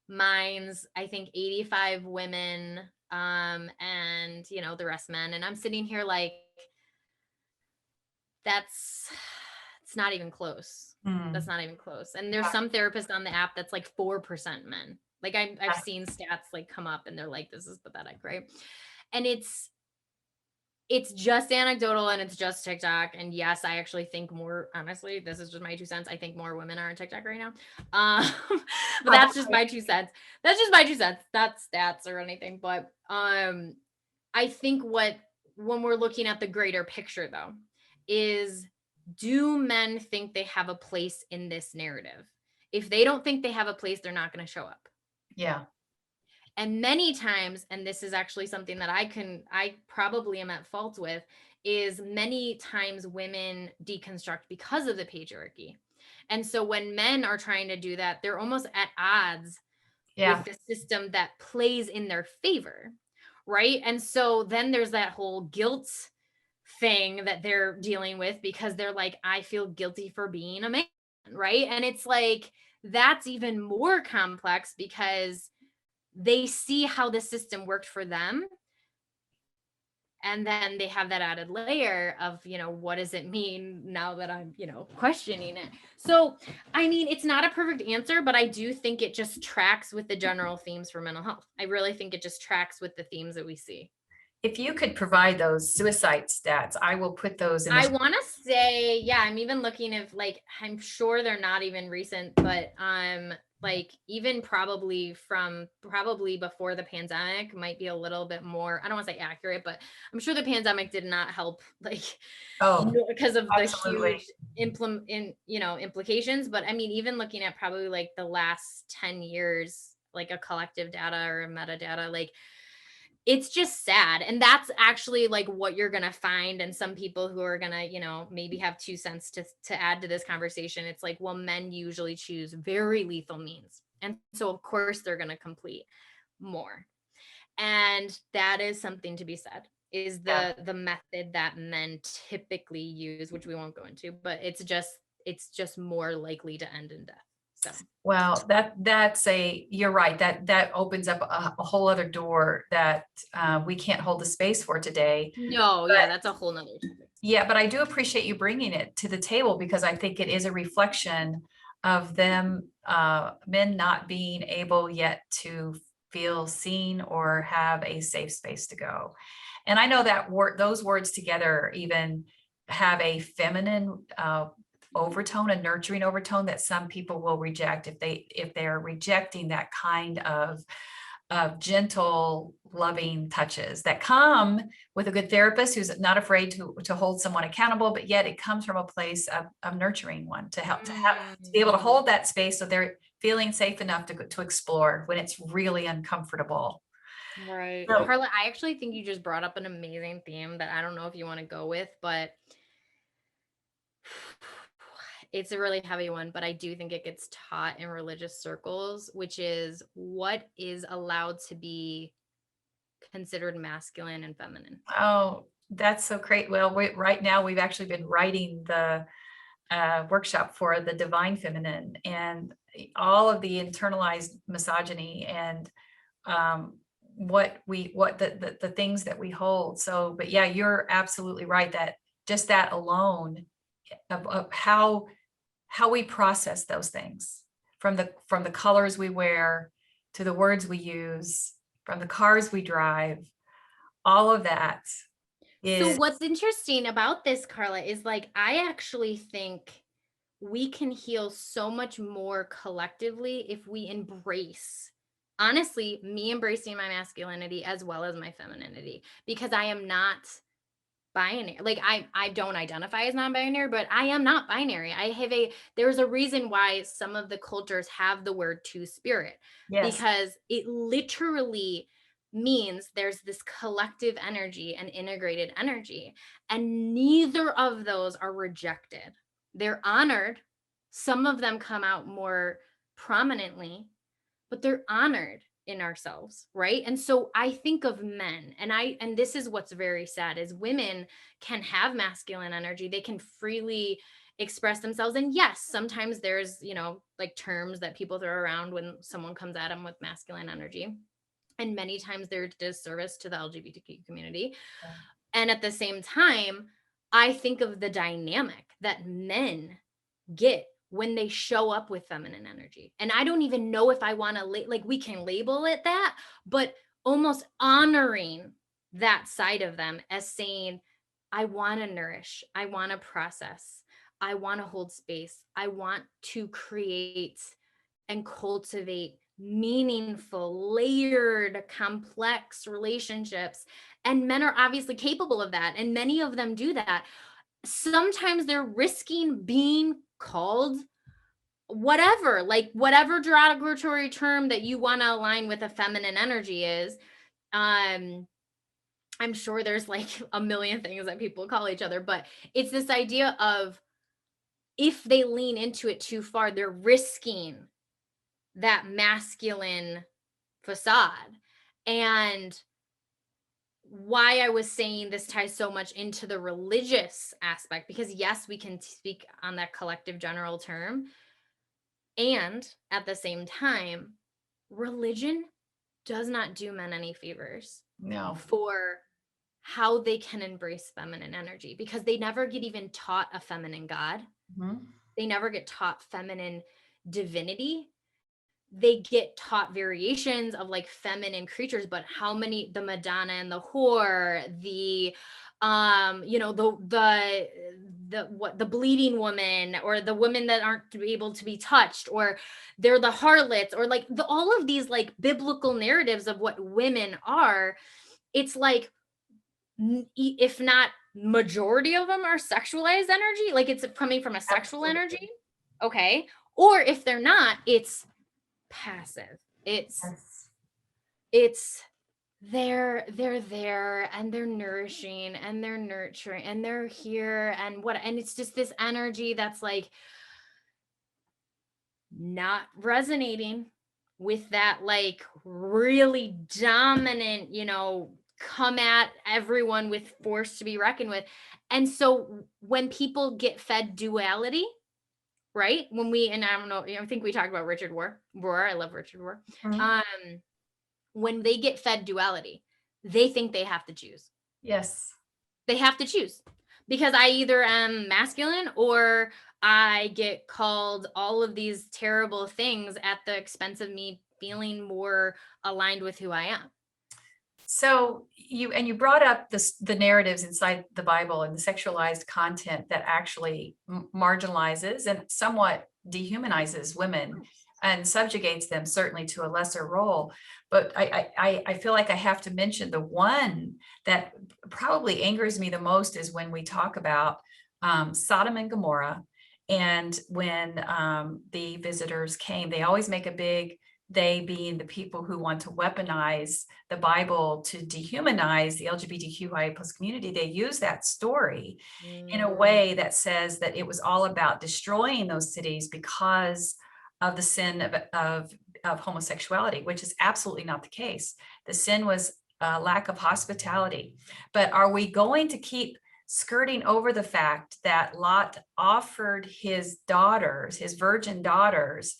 mine's, I think 85 women, and you know, the rest men. And I'm sitting here like, it's not even close. That's not even close. And there's some therapists on the app that's like 4% men. Like I've seen stats like come up and they're like, this is pathetic, right? And it's just anecdotal and it's just TikTok. And yes, I actually think more, honestly, this is just my 2 cents. I think more women are on TikTok right now. But that's just my 2 cents. That's just my 2 cents. Not stats or anything. But I think when we're looking at the greater picture though, is, do men think they have a place in this narrative? If they don't think they have a place, they're not going to show up. yeah. And many times, and this is actually something that I probably am at fault with, is many times women deconstruct because of the patriarchy. And so when men are trying to do that, they're almost at odds Yeah. with the system that plays in their favor, right? And so then there's that whole guilt thing that they're dealing with because they're like, I feel guilty for being a man, right? And it's like, that's even more complex because they see how the system worked for them. And then they have that added layer of, what does it mean now that I'm, questioning it? So, I mean, it's not a perfect answer, but I do think it just tracks with the general themes for mental health. I really think it just tracks with the themes that we see. If you could provide those suicide stats, I will put those in I the, want to say, yeah, I'm even looking if like, I'm sure they're not even recent, but like even probably before the pandemic might be a little bit more, I don't want to say accurate, but I'm sure the pandemic did not help, like, oh, because of the absolutely. huge implications. But I mean, even looking at probably like the last 10 years, like a collective data or a metadata, like it's just sad. And that's actually like what you're going to find. And some people who are going to, maybe have 2 cents to add to this conversation. It's like, well, men usually choose very lethal means. And so of course they're going to complete more. And that is something to be said, is Yeah. the method that men typically use, which we won't go into, but it's just more likely to end in death. So Well, you're right. That opens up a whole other door that we can't hold the space for today. no, yeah, But that's a whole nother topic. yeah, but I do appreciate you bringing it to the table because I think it is a reflection of them, men not being able yet to feel seen or have a safe space to go. And I know that those words together even have a feminine overtone, a nurturing overtone that some people will reject if they're rejecting that kind of gentle, loving touches that come with a good therapist who's not afraid to hold someone accountable, but yet it comes from a place of nurturing one to help to be able to hold that space so they're feeling safe enough to explore when it's really uncomfortable. Right. So, Carla, I actually think you just brought up an amazing theme that I don't know if you want to go with, but it's a really heavy one, but I do think it gets taught in religious circles, which is what is allowed to be considered masculine and feminine. oh, that's so great. Well, right now we've actually been writing the workshop for the divine feminine and all of the internalized misogyny and what the things that we hold. So, but yeah, you're absolutely right that just that alone of how we process those things from the colors we wear to the words we use, from the cars we drive, all of that So is what's interesting about this, Carla, is like I actually think we can heal so much more collectively if we embrace, honestly, me embracing my masculinity as well as my femininity, because I am not binary. Like I don't identify as non-binary, but I am not binary. There's a reason why some of the cultures have the word two spirit, yes, because it literally means there's this collective energy and integrated energy, and neither of those are rejected. They're honored. Some of them come out more prominently, but they're honored in ourselves, right? And so I think of men, and this is what's very sad, is women can have masculine energy. They can freely express themselves. And yes, sometimes there's, like terms that people throw around when someone comes at them with masculine energy. And many times they're disservice to the LGBTQ community. And at the same time, I think of the dynamic that men get when they show up with feminine energy. And I don't even know if I want to like we can label it that, but almost honoring that side of them as saying, I want to nourish, I want to process, I want to hold space, I want to create and cultivate meaningful, layered, complex relationships. And men are obviously capable of that. And many of them do that. Sometimes they're risking being called whatever, like whatever derogatory term that you want to align with a feminine energy is. Um, I'm sure there's like a million things that people call each other, but it's this idea of if they lean into it too far, they're risking that masculine facade. And why I was saying this ties so much into the religious aspect, because yes, we can speak on that collective general term. And at the same time, religion does not do men any favors No. for how they can embrace feminine energy, because they never get even taught a feminine God. Mhm. They never get taught feminine divinity. They get taught variations of like feminine creatures, but how many, the Madonna and the whore, the the bleeding woman, or the women that aren't able to be touched, or they're the harlots, or like all of these like biblical narratives of what women are. It's like, if not majority of them are sexualized energy, like it's coming from a sexual Absolutely. energy. Okay. Or if they're not, it's passive. It's Yes. it's they're there, and they're nourishing, and they're nurturing, and they're here, and it's just this energy that's like not resonating with that like really dominant, come at everyone with force to be reckoned with. And so when people get fed duality, right? And I don't know, I think we talked about Richard Rohr. I love Richard Rohr. Mhm. Um, when they get fed duality, they think they have to choose. Yes. They have to choose, because I either am masculine, or I get called all of these terrible things at the expense of me feeling more aligned with who I am. So you brought up the narratives inside the Bible and the sexualized content that actually marginalizes and somewhat dehumanizes women and subjugates them certainly to a lesser role. But I feel like I have to mention the one that probably angers me the most is when we talk about Sodom and Gomorrah. And when the visitors came, they always make a big, they being the people who want to weaponize the Bible to dehumanize the LGBTQIA plus community, they use that story in a way that says that it was all about destroying those cities because of the sin of homosexuality, which is absolutely not the case. The sin was a lack of hospitality. But are we going to keep skirting over the fact that Lot offered his daughters, his virgin daughters,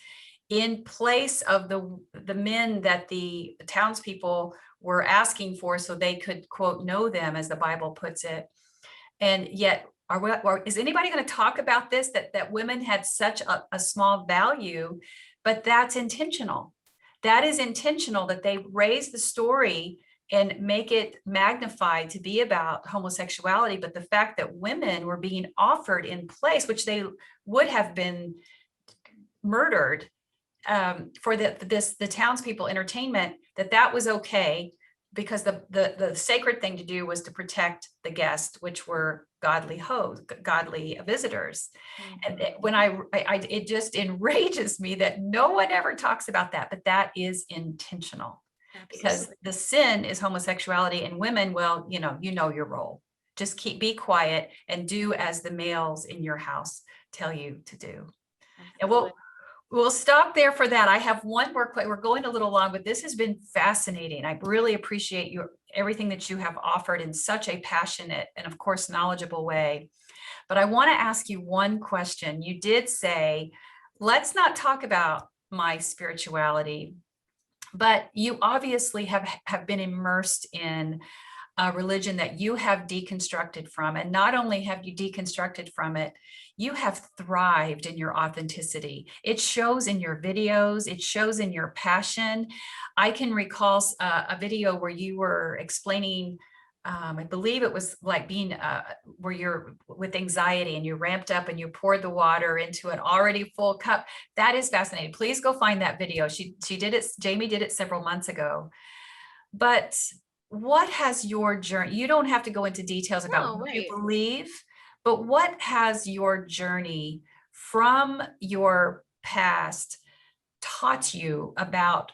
in place of the men that the townspeople were asking for so they could, quote, know them, as the Bible puts it? And yet, is anybody going to talk about this, that women had such a small value? But that's intentional. That is intentional, that they raise the story and make it magnified to be about homosexuality. But the fact that women were being offered in place, which they would have been murdered for the townspeople entertainment, that was okay, because the sacred thing to do was to protect the guests, which were godly visitors. And when it just enrages me that no one ever talks about that, but that is intentional. Because Absolutely. the sin is homosexuality, and women, well, you know your role. Just be quiet and do as the males in your house tell you to do. And we'll stop there for that. I have one more question. We're going a little long, but this has been fascinating. I really appreciate everything that you have offered in such a passionate and, of course, knowledgeable way. But I want to ask you one question. You did say, let's not talk about my spirituality, but you obviously have been immersed in a religion that you have deconstructed from. And not only have you deconstructed from it, you have thrived in your authenticity. It shows in your videos, it shows in your passion. I can recall a video where you were explaining, I believe it was like being where you're with anxiety and you ramped up and you poured the water into an already full cup. That is fascinating. Please go find that video. She did it, Jaime did it several months ago. But what has your journey, you don't have to go into details about what you believe, but what has your journey from your past taught you about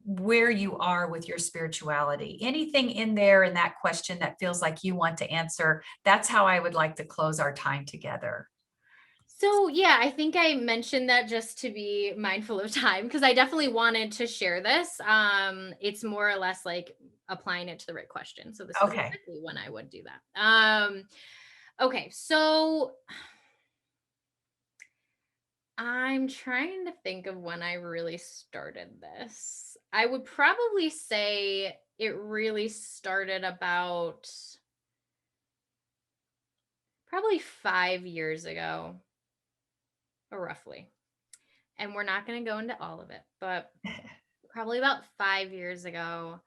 where you are with your spirituality? Anything in there in that question that feels like you want to answer? That's how I would like to close our time together. So yeah, I think I mentioned that just to be mindful of time because I definitely wanted to share this. It's more or less like applying it to the right question. So this is Okay. exactly when I would do that. Okay, so I'm trying to think of when I really started this. I would probably say it really started about probably 5 years ago, or roughly. And we're not going to go into all of it, but probably about 5 years ago,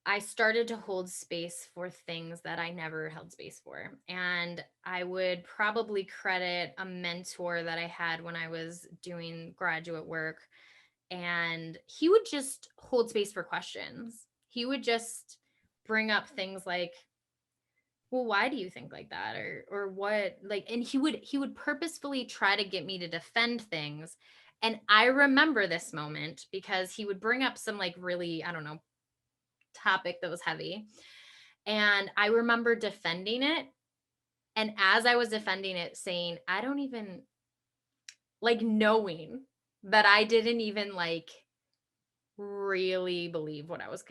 I started to hold space for things that I never held space for. And I would probably credit a mentor that I had when I was doing graduate work. And he would just hold space for questions. He would just bring up things like, well, why do you think like that, or what, like, and he would purposefully try to get me to defend things. And I remember this moment because he would bring up some like really, I don't know, topic that was heavy, and I remember defending it, and as I was defending it saying, I don't even like, knowing that I didn't even like really believe what I was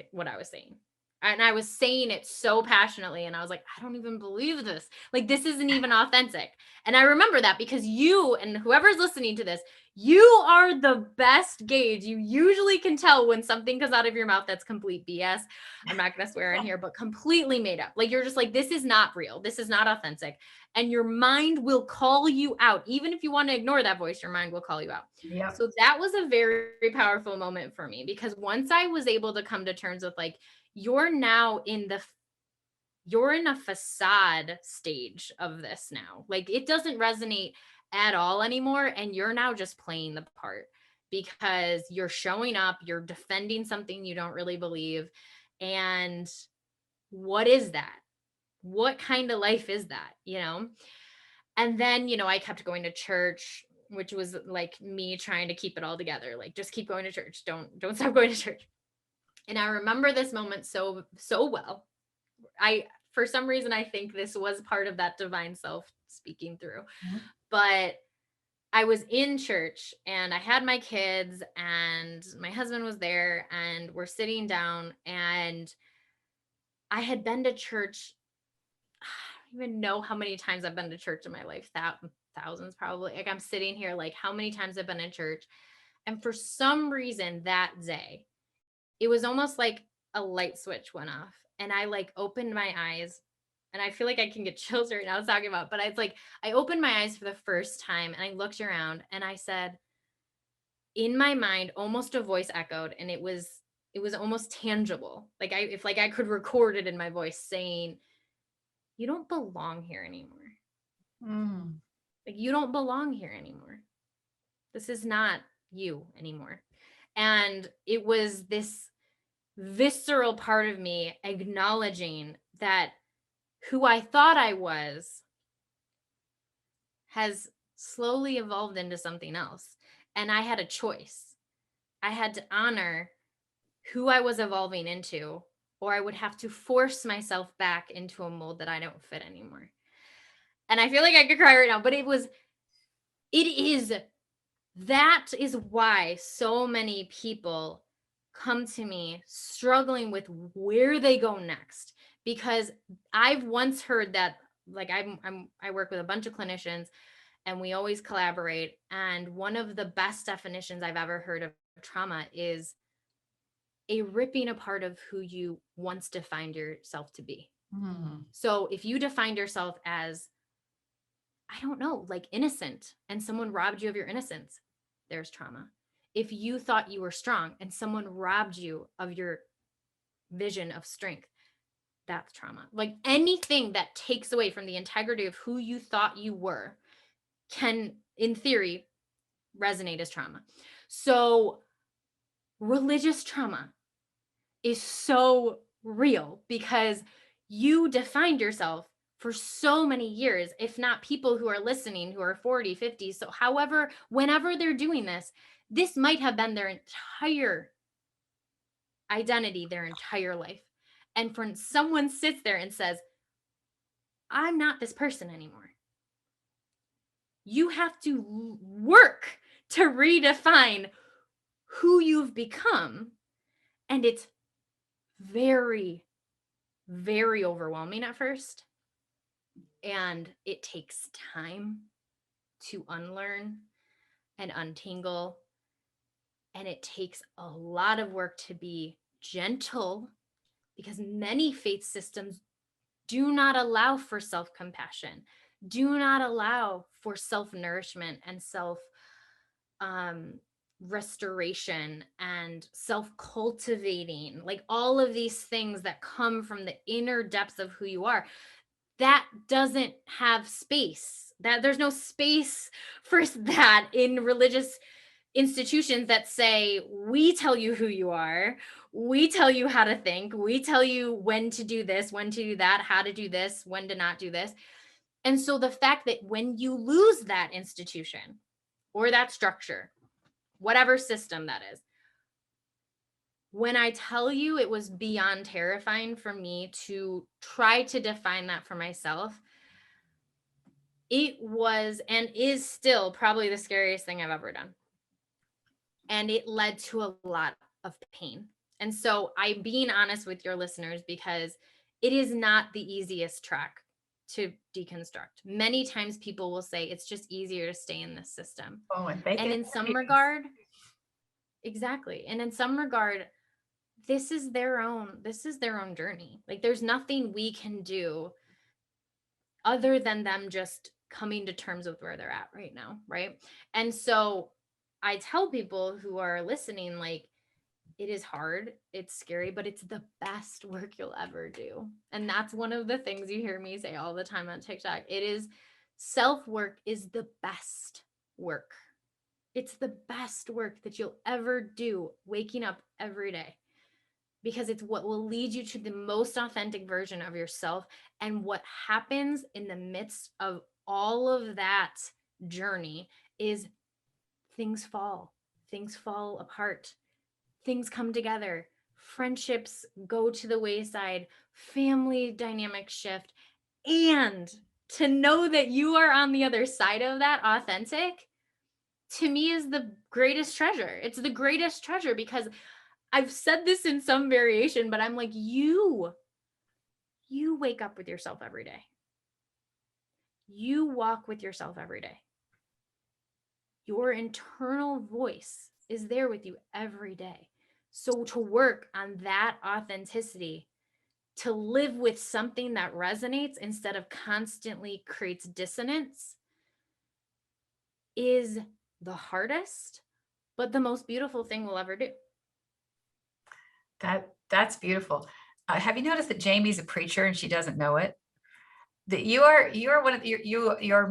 saying. And I was saying it so passionately and I was like, I don't even believe this. Like this isn't even authentic. And I remember that because you and whoever's listening to this, you are the best gauge. You usually can tell when something comes out of your mouth that's complete BS. I'm not going to swear in here, but completely made up. Like you're just like, this is not real. This is not authentic. And your mind will call you out. Even if you want to ignore that voice, your mind will call you out. Yep. So that was a very, very powerful moment for me because once I was able to come to terms with like, you're now you're in a facade stage of this now. Like it doesn't resonate at all anymore. And you're now just playing the part because you're showing up, you're defending something you don't really believe. And what is that? What kind of life is that? And then, I kept going to church, which was like me trying to keep it all together. Like just keep going to church. Don't stop going to church. And I remember this moment so well. For some reason I think this was part of that divine self speaking through. Mhm. But I was in church and I had my kids and my husband was there and we're sitting down and I had been to church. I don't even know how many times I've been to church in my life. Thousands probably. Like I'm sitting here like how many times I've been in church. And for some reason that day, it was almost like a light switch went off and I like opened my eyes and I feel like I can get chills right now talking about, but it's like I opened my eyes for the first time and I looked around and I said, in my mind, almost a voice echoed and it was almost tangible. Like if like I could record it in my voice saying, you don't belong here anymore. Mm. Like you don't belong here anymore. This is not you anymore. And it was this visceral part of me acknowledging that who I thought I was has slowly evolved into something else. And I had a choice. I had to honor who I was evolving into, or I would have to force myself back into a mold that I don't fit anymore. And I feel like I could cry right now, but that is why so many people come to me struggling with where they go next because I've once heard that like I work with a bunch of clinicians and we always collaborate, and one of the best definitions I've ever heard of trauma is a ripping apart of who you once defined yourself to be. Mm. So if you defined yourself as, I don't know, like innocent, and someone robbed you of your innocence, there's trauma. If you thought you were strong and someone robbed you of your vision of strength, that's trauma. Like anything that takes away from the integrity of who you thought you were can, in theory, resonate as trauma. So, religious trauma is so real because you defined yourself for so many years, if not people who are listening who are 40, 50. So, however, whenever they're doing this, this might have been their entire identity, their entire life. And when someone sits there and says, I'm not this person anymore, You have to work to redefine who you've become. And it's very, very overwhelming at first. And it takes time to unlearn and untangle. And it takes a lot of work to be gentle, because many faith systems do not allow for self-compassion, do not allow for self-nourishment and self restoration and self-cultivating, like all of these things that come from the inner depths of who you are. That doesn't have space. That there's no space for that in religious institutions that say, we tell you who you are, we tell you how to think, we tell you when to do this, when to do that, how to do this, when to not do this. And so the fact that when you lose that institution or that structure, whatever system that is, when I tell you, it was beyond terrifying for me to try to define that for myself. It was and is still probably the scariest thing I've ever done. And it led to a lot of pain. And so I'm being honest with your listeners, because it is not the easiest track to deconstruct. Many times people will say it's just easier to stay in this system. Oh, and bacon And in some regard, exactly. And in some regard, this is their own journey. Like, there's nothing we can do other than them just coming to terms with where they're at right now, right? And so I tell people who are listening, like, it is hard, it's scary, but it's the best work you'll ever do. And that's one of the things you hear me say all the time on TikTok. It is, self-work is the best work. It's the best work that you'll ever do, waking up every day, because it's what will lead you to the most authentic version of yourself. And what happens in the midst of all of that journey is things fall apart, things come together, friendships go to the wayside, family dynamics shift. And to know that you are on the other side of that authentic, to me, is the greatest treasure. It's the greatest treasure, because I've said this in some variation, but I'm like, you wake up with yourself every day. You walk with yourself every day. Your internal voice is there with you every day. So to work on that authenticity, to live with something that resonates instead of constantly creates dissonance, is the hardest, but the most beautiful thing we'll ever do. That's beautiful. Have you noticed that Jamie's a preacher and she doesn't know it? That you are one of you're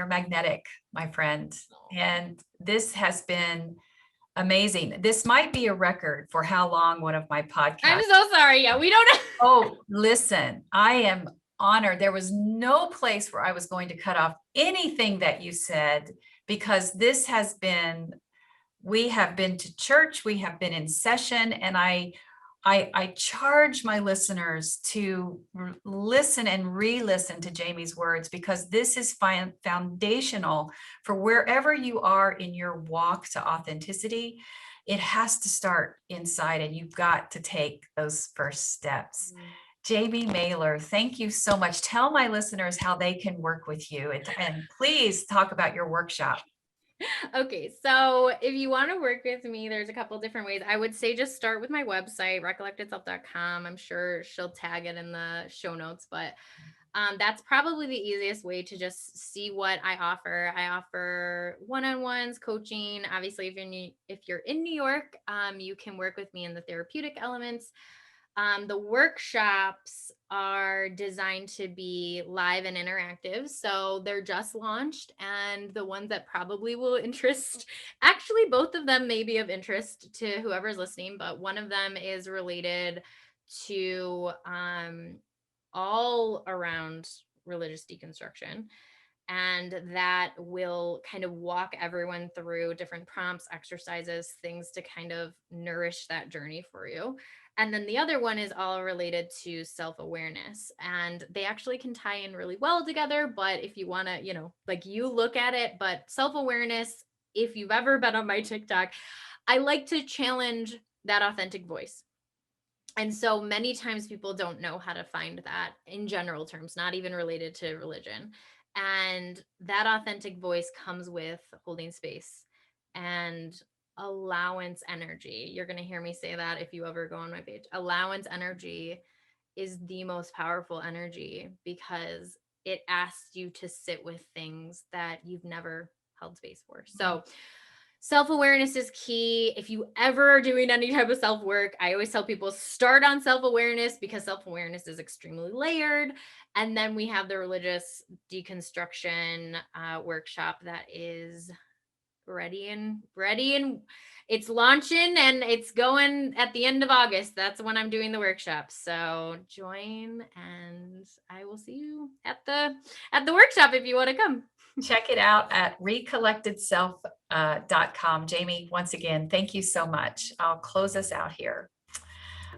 magnetic, my friend. And this has been amazing. This might be a record for how long one of my podcasts. I'm so sorry. Yeah, we don't know. Oh, listen, I am honored. There was no place where I was going to cut off anything that you said, because this has been, we have been to church, we have been in session, and I charge my listeners to listen and re-listen to Jamie's words, because this is foundational for wherever you are in your walk to authenticity. It has to start inside, and you've got to take those first steps. Jaime Mahler, thank you so much. Tell my listeners how they can work with you, and please talk about your workshop. Okay, so if you want to work with me, there's a couple different ways. I would say just start with my website, recollectedself.com. I'm sure she'll tag it in the show notes, but that's probably the easiest way to just see what I offer. I offer one-on-ones, coaching. Obviously, if you're in New York, you can work with me in the therapeutic elements. The workshops are designed to be live and interactive. So they're just launched, and the ones that probably will interest, actually, both of them may be of interest to whoever's listening, but one of them is related to all around religious deconstruction. And that will kind of walk everyone through different prompts, exercises, things to kind of nourish that journey for you. And then the other one is all related to self-awareness. And they actually can tie in really well together. But if you want to, like you look at it, but self-awareness, if you've ever been on my TikTok, I like to challenge that authentic voice. And so many times people don't know how to find that in general terms, not even related to religion. And that authentic voice comes with holding space and allowance energy. You're going to hear me say that if you ever go on my page. Allowance energy is the most powerful energy because it asks you to sit with things that you've never held space for. So self-awareness is key. If you ever are doing any type of self-work, I always tell people start on self-awareness because self-awareness is extremely layered. And then we have the religious deconstruction workshop that is ready and it's launching and it's going at the end of August. That's when I'm doing the workshop. So join and I will see you at the workshop if you want to come. Check it out at recollectedself.com. Jaime, once again, thank you so much. I'll close us out here.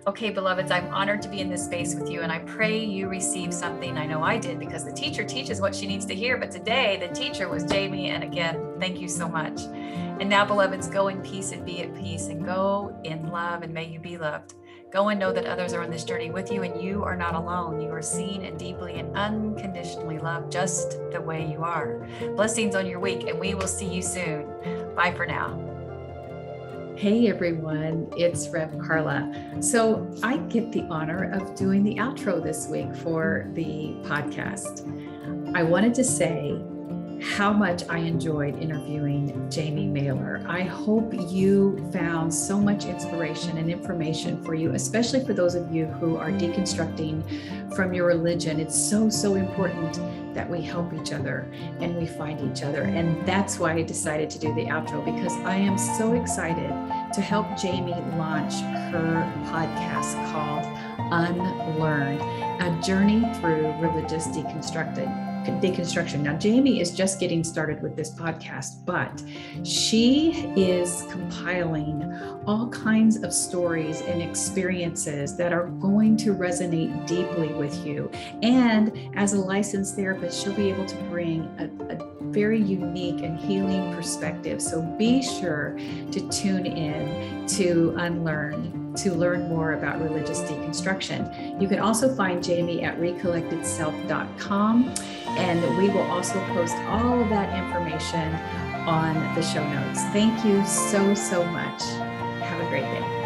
Okay, beloveds, I'm honored to be in this space with you, and I pray you receive something. I know I did because the teacher teaches what she needs to hear, but today the teacher was Jaime, and again, thank you so much. And now, beloveds, go in peace and be at peace, and go in love, and may you be loved. Go and know that others are on this journey with you, and you are not alone. You are seen and deeply and unconditionally loved just the way you are. Blessings on your week, and we will see you soon. Bye for now. Hey everyone, it's Rev Karla. So I get the honor of doing the outro this week for the podcast. I wanted to say how much I enjoyed interviewing Jaime Mahler. I hope you found so much inspiration and information for you, especially for those of you who are deconstructing from your religion. It's so, so important that we help each other and we find each other. And that's why I decided to do the outro, because I am so excited to help Jaime launch her podcast called Unlearned, a journey through religious deconstruction. Now, Jaime is just getting started with this podcast, but she is compiling all kinds of stories and experiences that are going to resonate deeply with you. And as a licensed therapist, she'll be able to bring a very unique and healing perspective. So be sure to tune in to Unlearned to learn more about religious deconstruction. You can also find Jaime at recollectedself.com, and we will also post all of that information on the show notes. Thank you so, so much. Have a great day.